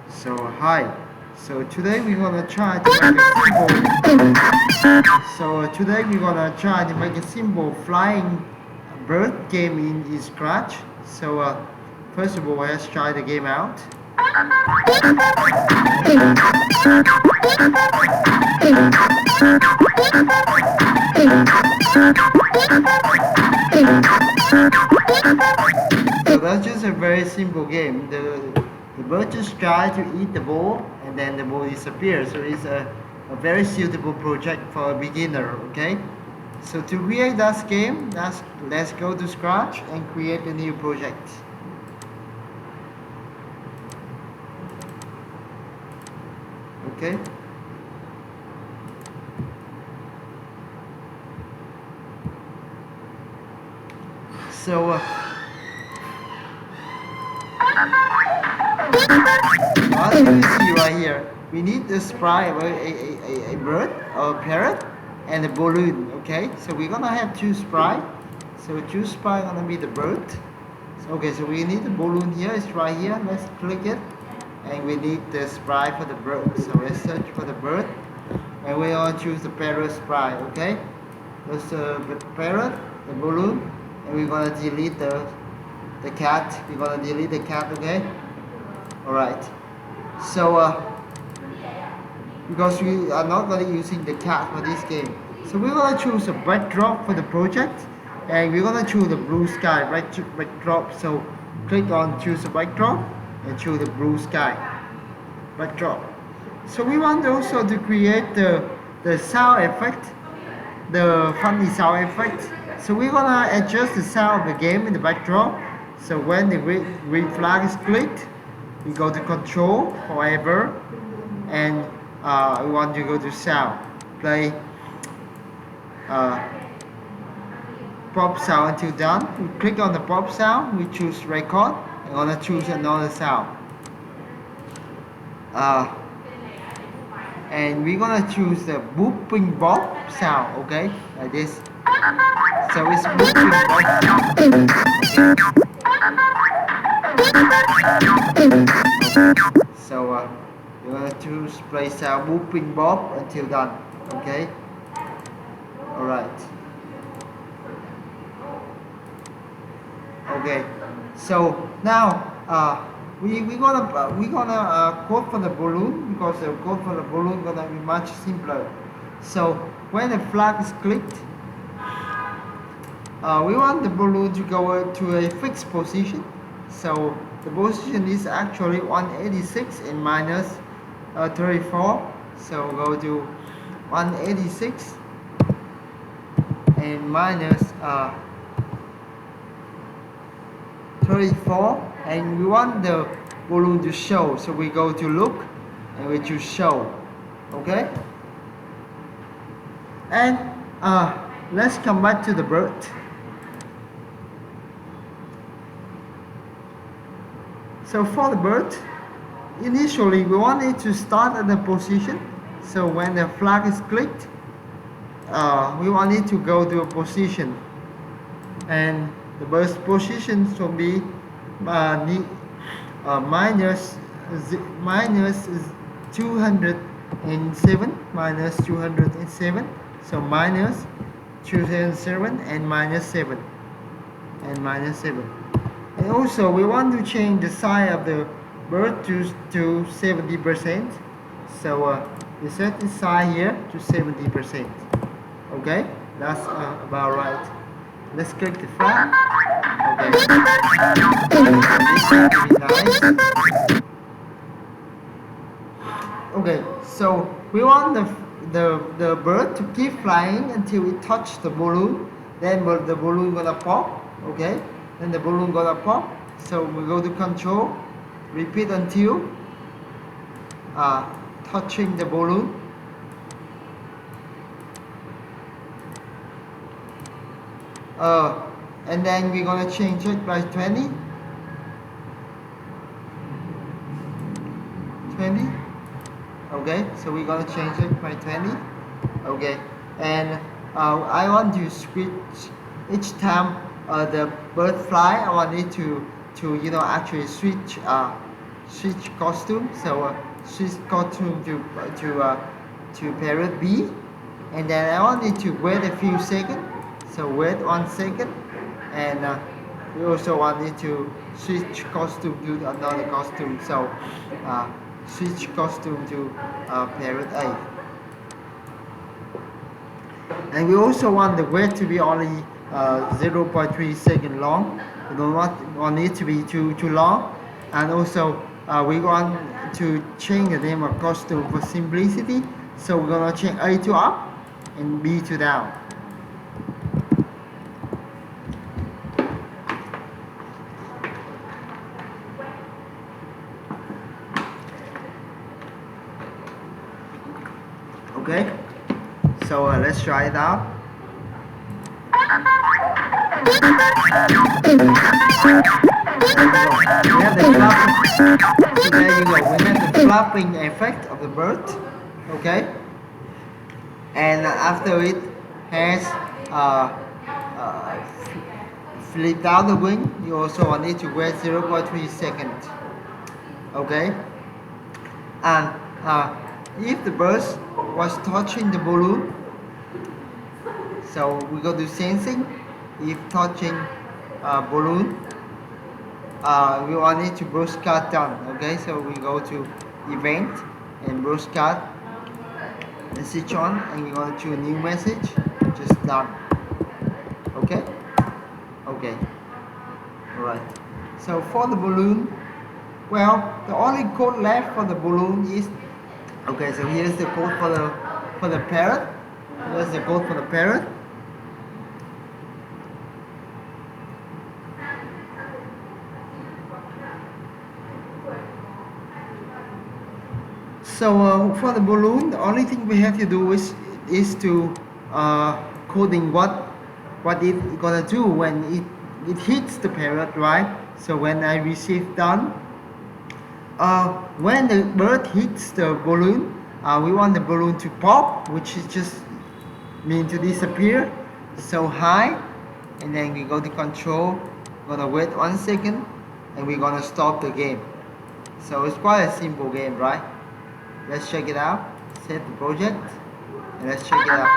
So hi. So today we're gonna try to make a simple. So today we're gonna try to make a simple flying bird game in Scratch. So first of all, let's try the game out. So that's just a very simple game. The bird just try to eat the ball and then the ball disappears. So it's a very suitable project for a beginner, okay? So to create that game, let's go to Scratch and create a new project. Okay? So as you see right here, we need a sprite, a bird or a parrot and a balloon, okay? So we're gonna have two sprites. So two sprite gonna be the bird. So, okay, so we need the balloon here, it's right here. Let's click it. And we need the sprite for the bird. So let's search for the bird. And we all choose the parrot sprite, okay? There's the parrot, the balloon, and we're gonna delete the cat. We're gonna delete the cat, okay? Alright. So because we are not gonna using the cat for this game. So we're gonna choose a backdrop for the project, and we're gonna choose the blue sky backdrop. So click on choose a backdrop and choose the blue sky backdrop. So we want also to create the sound effect, the funny sound effect. So we're gonna adjust the sound of the game in the backdrop. So when the green flag is clicked, we go to control forever, and we want to go to sound, play pop sound until done. We click on the pop sound, we choose record, and gonna choose another sound. And we're gonna choose the booping bop sound, okay, like this. So it's booping bop. So you're gonna choose play sound booping bop until done, okay. All right. Okay. So now we're gonna code for the balloon, because the code for the balloon gonna be much simpler. So when the flag is clicked, we want the balloon to go to a fixed position. So the position is actually 186 and minus 34. So go to 186 and minus 34, and we want the balloon to show. So we go to look and we choose show, okay? And let's come back to the bird. So for the bird, initially we want it to start at the position. So when the flag is clicked, we want it to go to a position, and the bird's position will be minus 207, minus 207. So minus 207 and minus 7 and minus 7. And also we want to change the size of the bird to 70%. So we set the size here to 70%. Okay, that's about right. Let's click the flag. Okay. Nice. Okay, so we want the bird to keep flying until it touches the balloon. Then the balloon gonna pop. Okay, then the balloon gonna pop. So we go to control, repeat until touching the balloon. And then we're gonna change it by 20. Okay, so we're gonna change it by 20. Okay, and I want to switch each time the bird fly. I want it to actually switch switch costume. So switch costume to parrot B, and then I want it to wait a few seconds. So wait 1 second, and we also want it to switch costume to another costume. So switch costume to parrot A. And we also want the wait to be only 0.3 seconds long. We don't want it to be too long. And also we want to change the name of costume for simplicity. So we're gonna change A to up and B to down. Okay, so let's try it out. We have the flapping. So there you go. We have the flapping effect of the bird. Okay, and after it has flipped out the wing, you also want it to wait 0.3 seconds. Okay, and if the bird was touching the balloon, so we go to sensing. If touching balloon, we want it to broadcast done. Okay, so we go to event and broadcast and switch on, and we go to new message, just done. Okay, okay, all right. So for the balloon, well, the only code left for the balloon is, okay, so here's the code for the parrot. Here's the code for the parrot. So for the balloon, the only thing we have to do is to coding what it gonna do when it hits the parrot, right? So when I receive done, when the bird hits the balloon, we want the balloon to pop, which is just mean to disappear. So high, and then we go to control. We're gonna wait 1 second, and we're gonna stop the game. So it's quite a simple game, right? Let's check it out. Set the project, and let's check it out.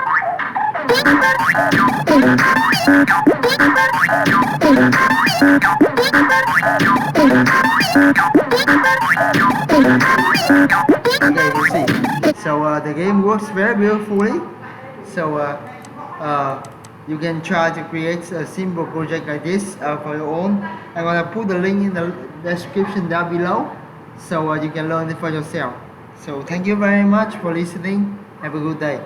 Okay, you see. So the game works very beautifully. So you can try to create a simple project like this for your own. I'm gonna put the link in the description down below, so you can learn it for yourself. So thank you very much for listening. Have a good day.